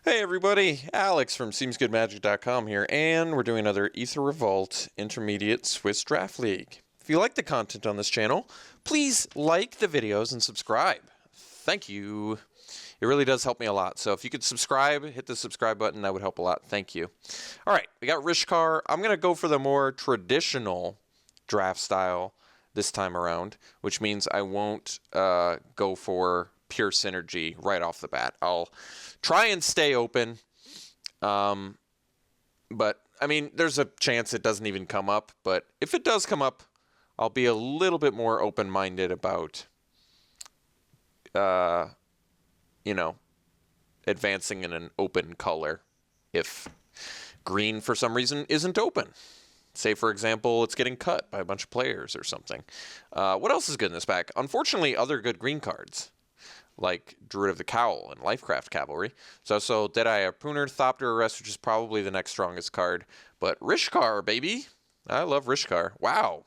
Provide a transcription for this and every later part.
Hey everybody, Alex from SeemsGoodMagic.com here, and we're doing another Aether Revolt Intermediate Swiss Draft League. If you like the content on this channel, please like the videos and subscribe. Thank you. It really does help me a lot. So if you could subscribe, hit the subscribe button, that would help a lot. Thank you. All right, we got Rishkar. I'm going to go for the more traditional draft style this time around, which means I won't go for pure synergy right off the bat. I'll try and stay open, but I mean, there's a chance it doesn't even come up, but if it does come up, I'll be a little bit more open-minded about, you know, advancing in an open color if green for some reason isn't open. Say, for example, it's getting cut by a bunch of players or something. What else is good in this pack? Unfortunately, other good green cards, like Druid of the Cowl and Lifecraft Cavalry. So Deadeye Harpooner, Thopter Arrest, which is probably the next strongest card. But Rishkar, baby! I love Rishkar. Wow.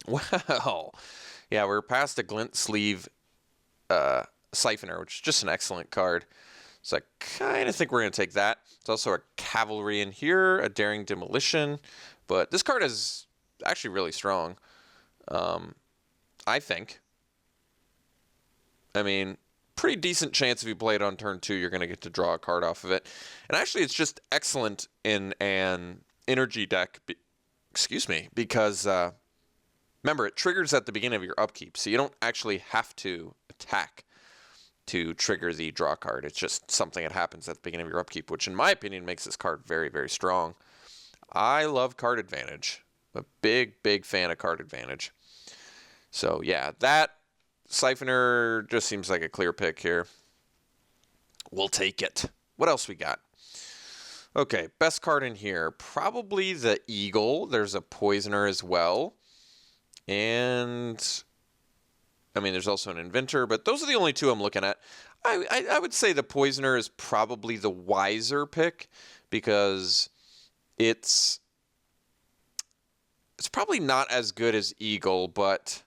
Wow. Yeah, we're past a Glint Sleeve Siphoner, which is just an excellent card. So I kind of think we're going to take that. There's also a Cavalry in here, a Daring Demolition. But this card is actually really strong, I think. I mean, pretty decent chance if you play it on turn 2, you're going to get to draw a card off of it. And actually, it's just excellent in an energy deck, because, remember, it triggers at the beginning of your upkeep, so you don't actually have to attack to trigger the draw card. It's just something that happens at the beginning of your upkeep, which in my opinion makes this card very, very strong. I love card advantage. I'm a big, big fan of card advantage. So, yeah, that Siphoner just seems like a clear pick here. We'll take it. What else we got? Okay, best card in here. Probably the Eagle. There's a Poisoner as well. And, I mean, there's also an Inventor, but those are the only two I'm looking at. I would say the Poisoner is probably the wiser pick because it's probably not as good as Eagle, but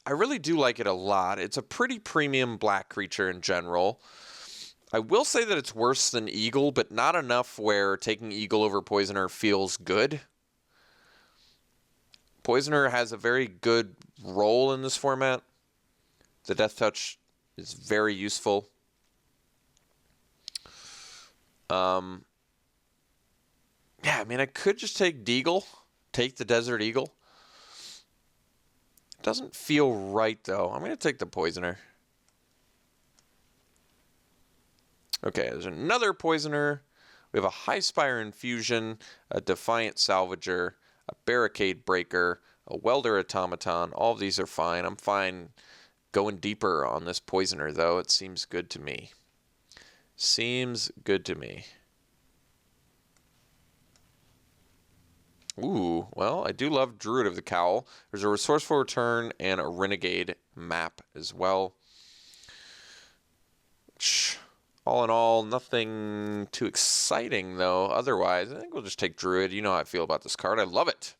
I really do like it a lot. It's a pretty premium black creature in general. I will say that it's worse than Eagle, but not enough where taking Eagle over Poisoner feels good. Poisoner has a very good role in this format. The Death Touch is very useful. Yeah, I mean, I could just take Deagle, take the Desert Eagle. Doesn't feel right, though. I'm going to take the Poisoner. Okay, there's another Poisoner. We have a High Spire Infusion, a Defiant Salvager, a Barricade Breaker, a Welder Automaton. All of these are fine. I'm fine going deeper on this Poisoner, though. It seems good to me. Seems good to me. Ooh, well, I do love Druid of the Cowl. There's a Resourceful Return and a Renegade map as well. All in all, nothing too exciting, though. Otherwise, I think we'll just take Druid. You know how I feel about this card. I love it.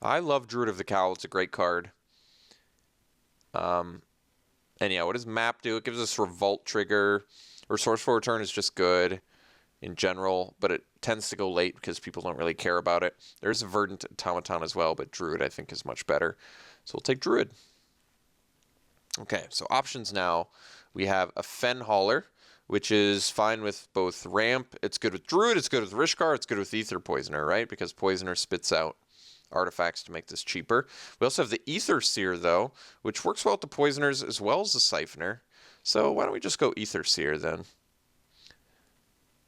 I love Druid of the Cowl. It's a great card. And yeah, what does map do? It gives us Revolt trigger. Resourceful Return is just good in general, but it tends to go late because people don't really care about it. There's a Verdant Automaton as well, but Druid I think is much better. So we'll take Druid. Okay, so options now. We have a Fen Hauler, which is fine with both ramp. It's good with Druid, it's good with Rishkar, it's good with Aether Poisoner, right? Because Poisoner spits out artifacts to make this cheaper. We also have the Aether Seer, though, which works well with the Poisoners as well as the Siphoner. So why don't we just go Aether Seer then?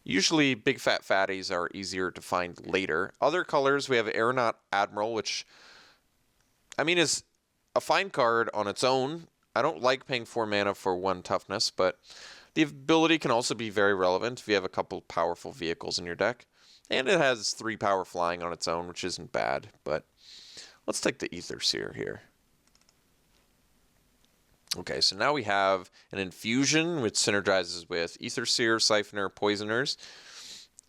Usually big fat fatties are easier to find later. Other colors, we have Aeronaut Admiral, which, I mean, is a fine card on its own. I don't like paying 4 mana for 1 toughness, but the ability can also be very relevant if you have a couple powerful vehicles in your deck. And it has 3 power flying on its own, which isn't bad, but let's take the Aether Seer here. Okay, so now we have an Infusion, which synergizes with Aether Seer, Siphoner, Poisoners,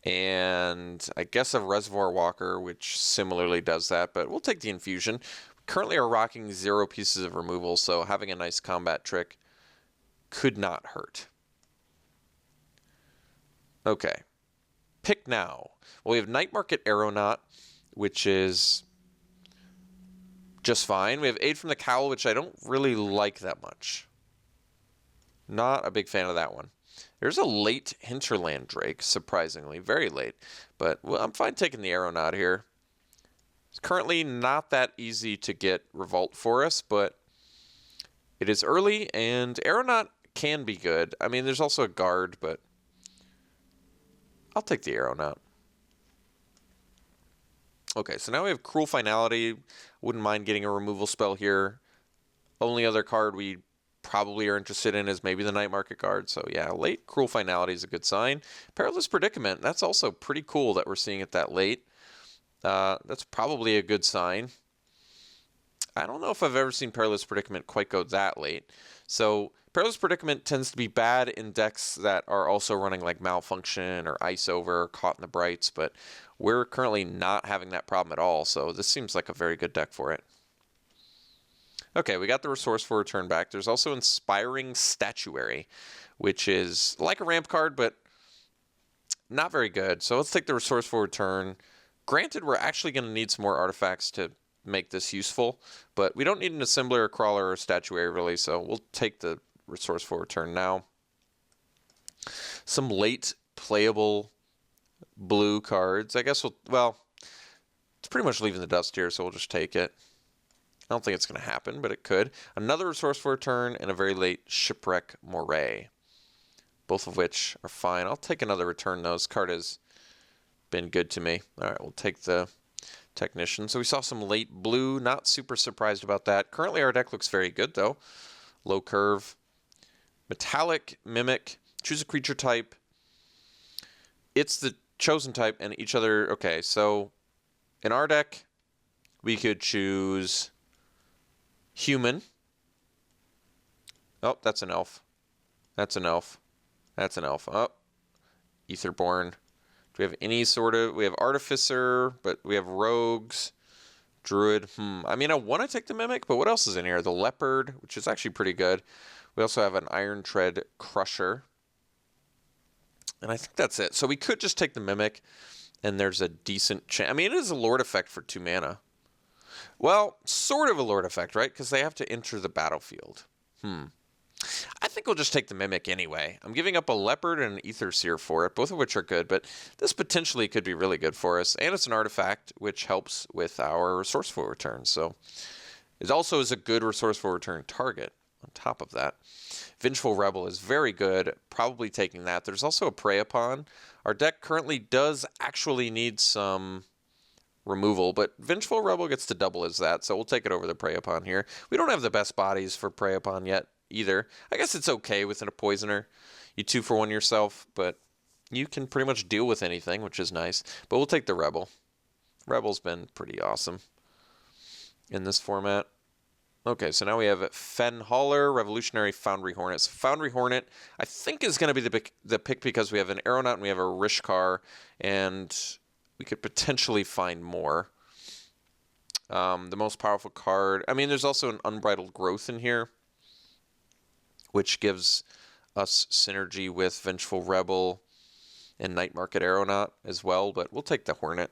and I guess a Reservoir Walker, which similarly does that, but we'll take the Infusion. Currently are rocking 0 pieces of removal, so having a nice combat trick could not hurt. Okay. Pick now. Well, we have Night Market Aeronaut, which is just fine. We have Aid from the Cowl, which I don't really like that much. Not a big fan of that one. There's a late Hinterland Drake, surprisingly. Very late. But well, I'm fine taking the Aeronaut here. It's currently not that easy to get Revolt for us, but it is early, and Aeronaut can be good. I mean, there's also a Guard, but I'll take the Aeronaut. Okay, so now we have Cruel Finality. Wouldn't mind getting a removal spell here. Only other card we probably are interested in is maybe the Night Market Guard. So yeah, late Cruel Finality is a good sign. Perilous Predicament, that's also pretty cool that we're seeing it that late. That's probably a good sign. I don't know if I've ever seen Perilous Predicament quite go that late. So Perilous Predicament tends to be bad in decks that are also running like Malfunction or Ice Over or Caught in the Brights, but we're currently not having that problem at all, so this seems like a very good deck for it. Okay, we got the Resourceful Return back. There's also Inspiring Statuary, which is like a ramp card, but not very good. So let's take the Resourceful Return. Granted, we're actually going to need some more artifacts to make this useful, but we don't need an Assembler, a Crawler, or a Statuary really, so we'll take the Resourceful Return now. Some late playable blue cards. I guess well, it's pretty much leaving the dust here, so we'll just take it. I don't think it's going to happen, but it could. Another Resourceful Return and a very late Shipwreck Moray. Both of which are fine. I'll take another return, though. This card has been good to me. All right, we'll take the Technician. So we saw some late blue. Not super surprised about that. Currently, our deck looks very good, though. Low curve. Metallic Mimic. Choose a creature type. It's the chosen type and each other. Okay, so in our deck, we could choose Human. Oh, that's an elf. That's an elf. That's an elf. Oh, Aetherborn. Do we have any sort of... We have Artificer, but we have Rogues. Druid. I mean, I want to take the Mimic, but what else is in here? The Leopard, which is actually pretty good. We also have an Iron Tread Crusher. And I think that's it. So we could just take the Mimic, and there's a decent chance. I mean, it is a Lord effect for 2 mana. Well, sort of a Lord effect, right? Because they have to enter the battlefield. I think we'll just take the Mimic anyway. I'm giving up a Leopard and an Aether Seer for it, both of which are good, but this potentially could be really good for us. And it's an artifact, which helps with our Resourceful Return. So it also is a good Resourceful Return target on top of that. Vengeful Rebel is very good, probably taking that. There's also a Prey Upon. Our deck currently does actually need some removal, but Vengeful Rebel gets to double as that, so we'll take it over the Prey Upon here. We don't have the best bodies for Prey Upon yet either. I guess it's okay with a Poisoner. You 2-for-1 yourself, but you can pretty much deal with anything, which is nice. But we'll take the Rebel. Rebel's been pretty awesome in this format. Okay, so now we have Fen Hauler, Revolutionary Foundry Hornet. So Foundry Hornet, I think, is going to be the pick because we have an Aeronaut and we have a Rishkar, and we could potentially find more. The most powerful card. I mean, there's also an Unbridled Growth in here, which gives us synergy with Vengeful Rebel and Night Market Aeronaut as well, but we'll take the Hornet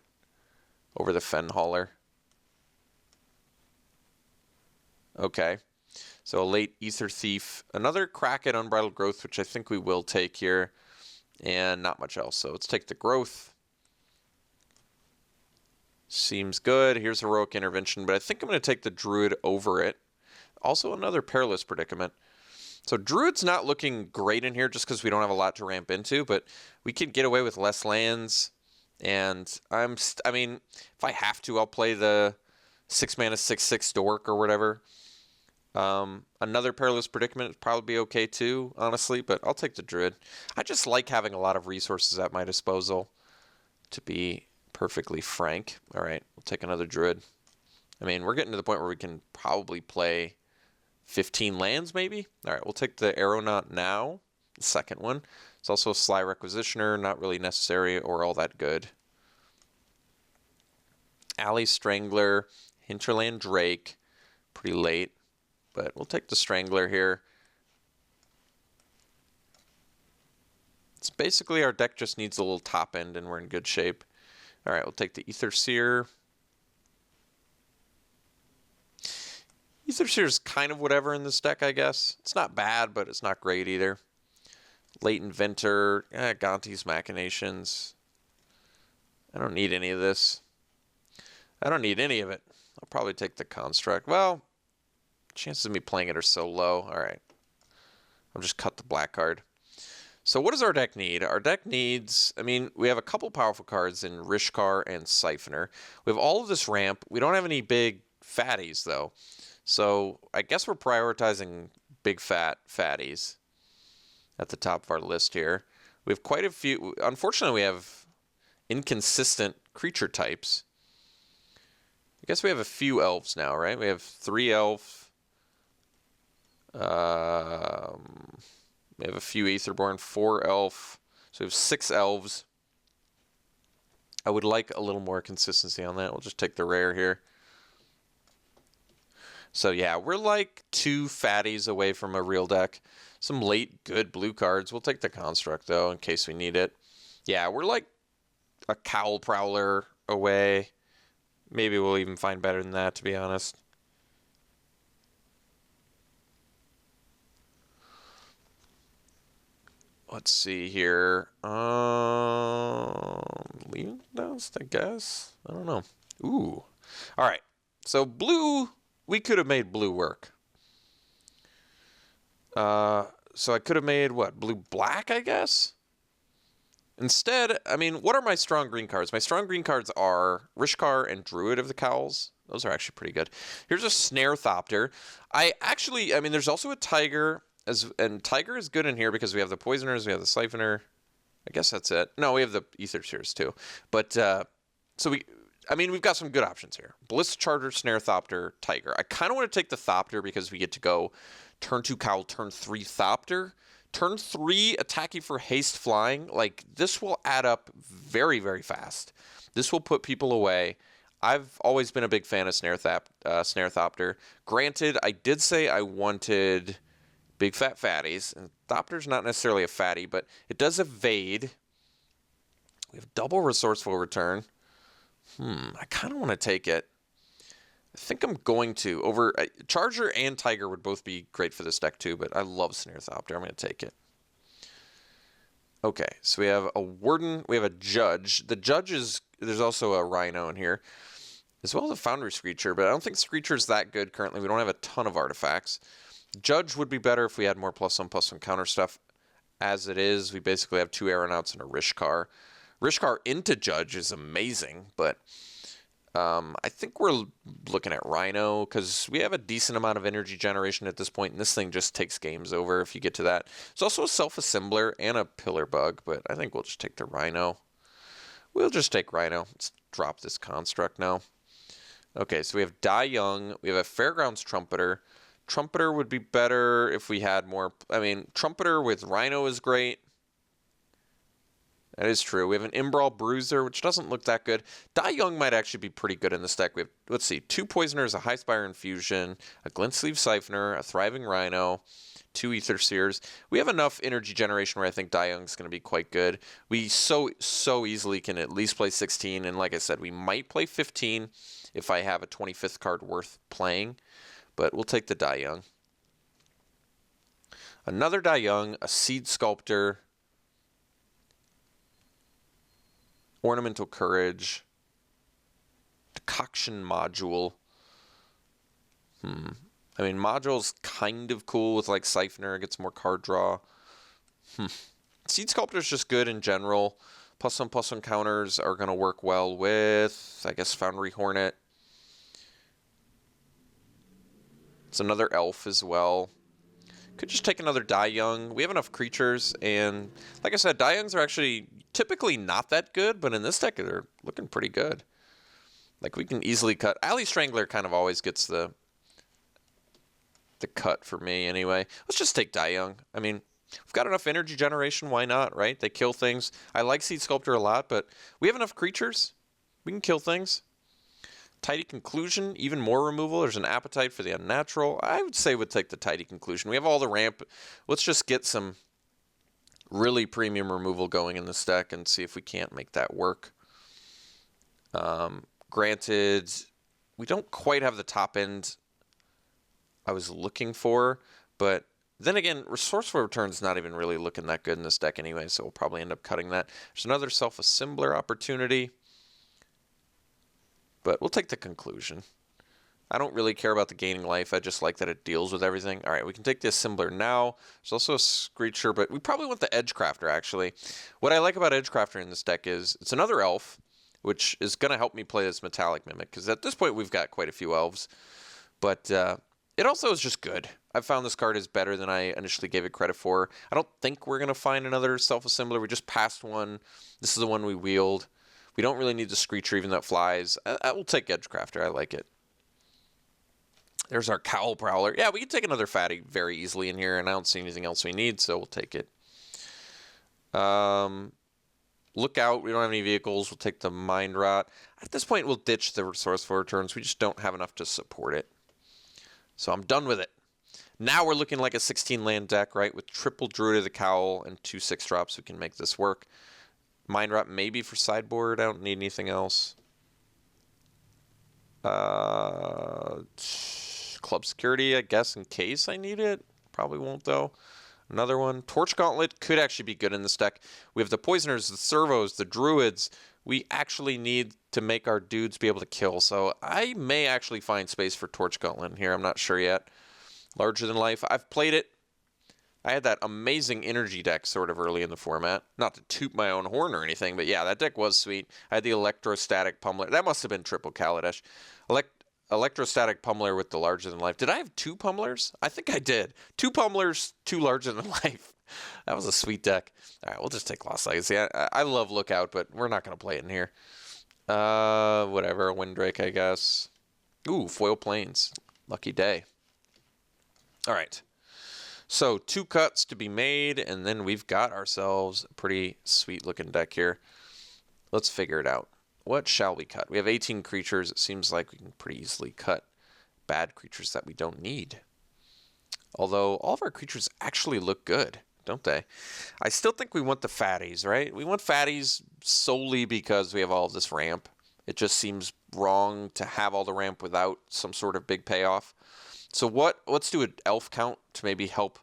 over the Fen Hauler. Okay, so a late Aether Thief, another Kraken Unbridled Growth, which I think we will take here, and not much else. So let's take the Growth. Seems good. Here's Heroic Intervention, but I think I'm going to take the Druid over it. Also another Perilous Predicament. So Druid's not looking great in here just because we don't have a lot to ramp into, but we can get away with less lands. And I mean, if I have to, I'll play the 6-mana 6/6 Dork or whatever. Another Perilous Predicament would probably be okay too, honestly, but I'll take the Druid. I just like having a lot of resources at my disposal, to be perfectly frank. All right, we'll take another Druid. I mean, we're getting to the point where we can probably play 15 lands, maybe? All right, we'll take the Aeronaut now, the second one. It's also a Sly Requisitioner, not really necessary or all that good. Alley Strangler, Hinterland Drake, pretty late, but we'll take the Strangler here. So basically our deck just needs a little top end and we're in good shape. All right, we'll take the Aether Seer. Aether Seer is kind of whatever in this deck, I guess. It's not bad, but it's not great either. Late Inventor, Gonti's Machinations. I don't need any of this. I don't need any of it. I'll probably take the Construct. Well, chances of me playing it are so low. All right. I'll just cut the black card. So what does our deck need? Our deck needs, I mean, we have a couple powerful cards in Rishkar and Siphoner. We have all of this ramp. We don't have any big fatties, though. So I guess we're prioritizing big fatties at the top of our list here. We have quite a few. Unfortunately, we have inconsistent creature types. I guess we have a few elves now, right? We have 3 elf. We have a few Aetherborn, 4 elf. So we have 6 elves. I would like a little more consistency on that. We'll just take the rare here. So yeah, we're like 2 fatties away from a real deck. Some late good blue cards. We'll take the Construct, though, in case we need it. Yeah, we're like a Cowl Prowler away. Maybe we'll even find better than that, to be honest. Let's see here. Leave dust, I guess. I don't know. Ooh. All right. So blue, we could have made blue work. So I could have made, what, blue-black, I guess? Instead, I mean, what are my strong green cards? My strong green cards are Rishkar and Druid of the Cowls. Those are actually pretty good. Here's a Snare Thopter. I mean, there's also a Tiger, and Tiger is good in here because we have the Poisoners, we have the Siphoner. I guess that's it. No, we have the Aether Seers too. But, I mean, we've got some good options here. Ballista Charger, Snare Thopter, Tiger. I kind of want to take the Thopter because we get to go turn 2 Cowl, turn 3 Thopter. Turn 3 attacking for haste flying. Like, this will add up very, very fast. This will put people away. I've always been a big fan of Snare Thopter. Granted, I did say I wanted big fat fatties. And Thopter's not necessarily a fatty, but it does evade. We have double resourceful return. I kind of want to take it. I think I'm going to. Over Charger and Tiger would both be great for this deck too, but I love Snare Thopter. I'm going to take it. Okay, so we have a Warden. We have a Judge. The Judge is... There's also a Rhino in here, as well as a Foundry Screecher, but I don't think Screecher's that good currently. We don't have a ton of artifacts. Judge would be better if we had more +1/+1 counter stuff. As it is, we basically have 2 Aeronauts and a Rishkar. Rishkar into Judge is amazing, but... I think we're looking at Rhino because we have a decent amount of energy generation at this point, and this thing just takes games over if you get to that. There's also a Self-Assembler and a Pillar Bug, but I think we'll just take the Rhino. We'll just take Rhino. Let's drop this Construct now. Okay, so we have Die Young. We have a Fairgrounds Trumpeter. Trumpeter would be better if we had more... I mean, Trumpeter with Rhino is great. That is true. We have an Imbrawl Bruiser, which doesn't look that good. Die Young might actually be pretty good in this deck. We have, let's see, 2 Poisoners, a High Spire Infusion, a Glint Sleeve Siphoner, a Thriving Rhino, 2 Aether Seers. We have enough energy generation where I think Die Young's going to be quite good. We so easily can at least play 16, and like I said, we might play 15 if I have a 25th card worth playing, but we'll take the Die Young. Another Die Young, a Seed Sculptor, Ornamental Courage, Decoction Module. I mean, Module's kind of cool with, like, Siphoner. It gets more card draw. Seed Sculptor's just good in general. +1/+1 counters are going to work well with, I guess, Foundry Hornet. It's another Elf as well. Could just take another Die Young. We have enough creatures, and like I said, Die Youngs are actually typically not that good, but in this deck, they're looking pretty good. Like, we can easily cut. Alley Strangler kind of always gets the cut for me anyway. Let's just take Die Young. I mean, we've got enough energy generation. Why not, right? They kill things. I like Seed Sculptor a lot, but we have enough creatures. We can kill things. Tidy Conclusion, even more removal. There's an appetite for the unnatural. I would say we'd take the Tidy Conclusion. We have all the ramp. Let's just get some really premium removal going in this deck and see if we can't make that work. Granted, we don't quite have the top end I was looking for, but then again, Resourceful Return's not even really looking that good in this deck anyway, so we'll probably end up cutting that. There's another Self-Assembler opportunity, but we'll take the conclusion. I don't really care about the gaining life. I just like that it deals with everything. All right, we can take the Assembler now. There's also a Screecher, but we probably want the Edgecrafter, actually. What I like about Edgecrafter in this deck is it's another elf, which is going to help me play this Metallic Mimic, because at this point we've got quite a few elves. But it also is just good. I found this card is better than I initially gave it credit for. I don't think we're going to find another Self-Assembler. We just passed one. This is the one we wield. We don't really need the Screecher, even though it flies. I will take Edgecrafter. I like it. There's our Cowl Prowler. Yeah, we can take another fatty very easily in here, and I don't see anything else we need, so we'll take it. Lookout. We don't have any vehicles. We'll take the Mind Rot. At this point, we'll ditch the Resourceful Returns. We just don't have enough to support it. So I'm done with it. Now we're looking like a 16-land deck, right? With triple Druid of the Cowl and 2 6-drops, we can make this work. Mind Rot maybe for sideboard. I don't need anything else. Club Security, I guess, in case I need it. Probably won't, though. Another one. Torch Gauntlet could actually be good in this deck. We have the Poisoners, the Servos, the Druids. We actually need to make our dudes be able to kill. So I may actually find space for Torch Gauntlet in here. I'm not sure yet. Larger Than Life. I've played it. I had that amazing energy deck sort of early in the format. Not to toot my own horn or anything, but yeah, that deck was sweet. I had the Electrostatic Pummeler. That must have been triple Kaladesh. Electrostatic Pummeler with the Larger Than Life. Did I have 2 Pummelers? I think I did. 2 Pummelers, 2 Larger Than Life. That was a sweet deck. All right, we'll just take Lost Legacy. I love Lookout, but we're not going to play it in here. Whatever. Winddrake, I guess. Ooh, Foil Plains. Lucky day. All right. So 2 cuts to be made, and then we've got ourselves a pretty sweet looking deck here. Let's figure it out. What shall we cut? We have 18 creatures. It seems like we can pretty easily cut bad creatures that we don't need. Although all of our creatures actually look good, don't they? I still think we want the fatties, right? We want fatties solely because we have all of this ramp. It just seems wrong to have all the ramp without some sort of big payoff. So let's do an elf count to maybe help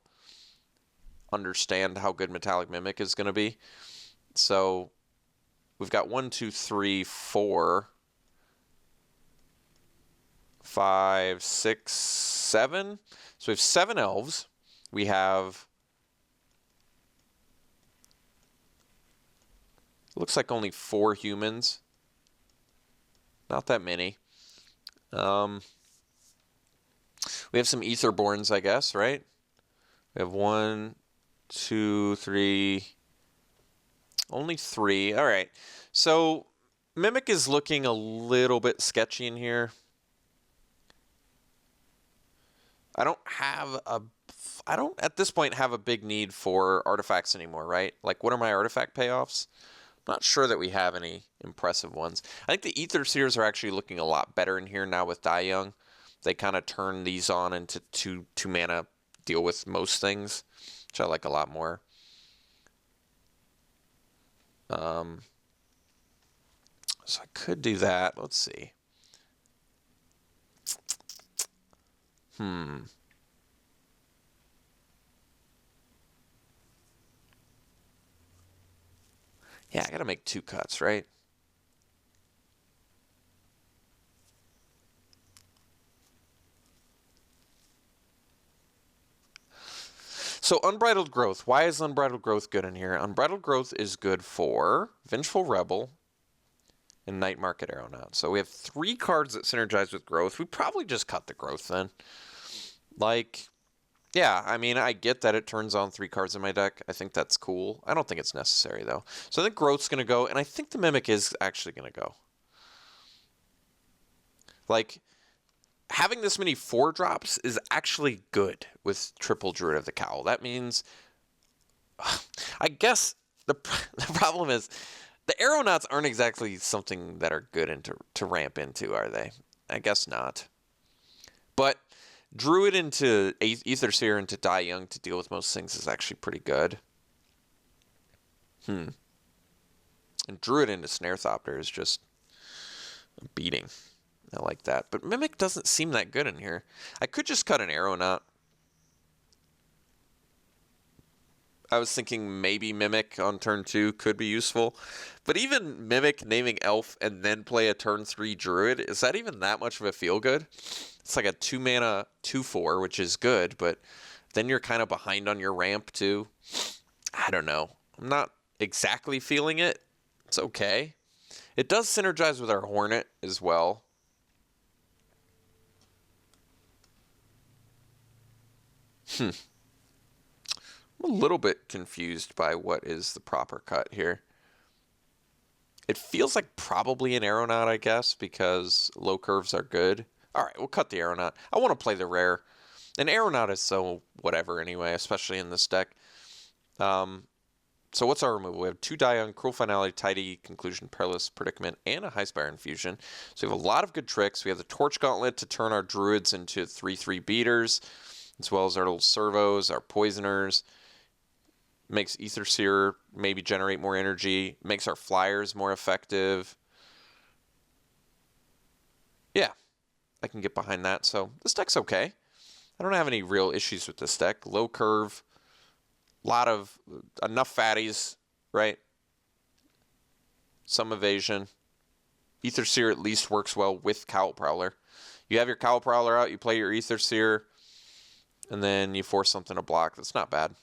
understand how good Metallic Mimic is going to be. So we've got 1, 2, 3, 4, 5, 6, 7. So we have 7 elves. We have, looks like only 4 humans. Not that many. We have some Aetherborns, I guess, right? We have 1, 2, 3. Only 3. All right. So Mimic is looking a little bit sketchy in here. I don't at this point have a big need for artifacts anymore, right? Like, what are my artifact payoffs? I'm not sure that we have any impressive ones. I think the Aether Seers are actually looking a lot better in here now with Die Young. They kind of turn these on into 2 mana, deal with most things, which I like a lot more. So I could do that. Let's see. Yeah, I gotta make 2 cuts, right? So Unbridled Growth. Why is Unbridled Growth good in here? Unbridled Growth is good for Vengeful Rebel and Night Market Aeronaut. So we have 3 cards that synergize with Growth. We probably just cut the Growth then. Like, yeah, I mean, I get that it turns on 3 cards in my deck. I think that's cool. I don't think it's necessary, though. So I think Growth's going to go, and I think the Mimic is actually going to go. Like, having this many 4-drops is actually good with triple Druid of the Cowl. That means, I guess the problem is the Aeronauts aren't exactly something that are good to ramp into, are they? I guess not. But Druid into Aether Seer into Die Young to deal with most things is actually pretty good. And Druid into Snare Thopter is just a beating. I like that. But Mimic doesn't seem that good in here. I could just cut an Aeronaut. I was thinking maybe Mimic on turn 2 could be useful. But even Mimic naming Elf and then play a turn 3 Druid, is that even that much of a feel-good? It's like a 2-mana 2/4, which is good, but then you're kind of behind on your ramp too. I don't know. I'm not exactly feeling it. It's okay. It does synergize with our Hornet as well. I'm a little bit confused by what is the proper cut here. It feels like probably an Aeronaut, I guess, because low curves are good. All right, we'll cut the Aeronaut. I want to play the rare. An Aeronaut is so whatever anyway, especially in this deck. So what's our removal? We have 2 Dion, Cruel Finality, Tidy, Conclusion, Perilous Predicament, and a Highspire Infusion. So we have a lot of good tricks. We have the Torch Gauntlet to turn our Druids into 3/3 beaters, as well as our little servos, our poisoners. Makes Aether Seer maybe generate more energy. Makes our flyers more effective. Yeah, I can get behind that. So this deck's okay. I don't have any real issues with this deck. Low curve. Enough fatties, right? Some evasion. Aether Seer at least works well with Cowl Prowler. You have your Cowl Prowler out, you play your Aether Seer, and then you force something to block. That's not bad.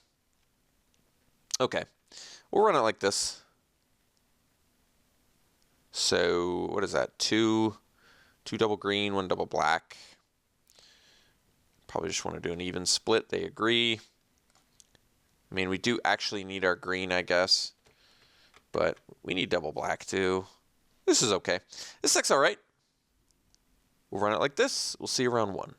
Okay, we'll run it like this. So what is that? Two double green, 1 double black. Probably just want to do an even split. They agree. I mean, we do actually need our green, I guess. But we need double black, too. This is okay. This deck's all right. We'll run it like this. We'll see you round 1.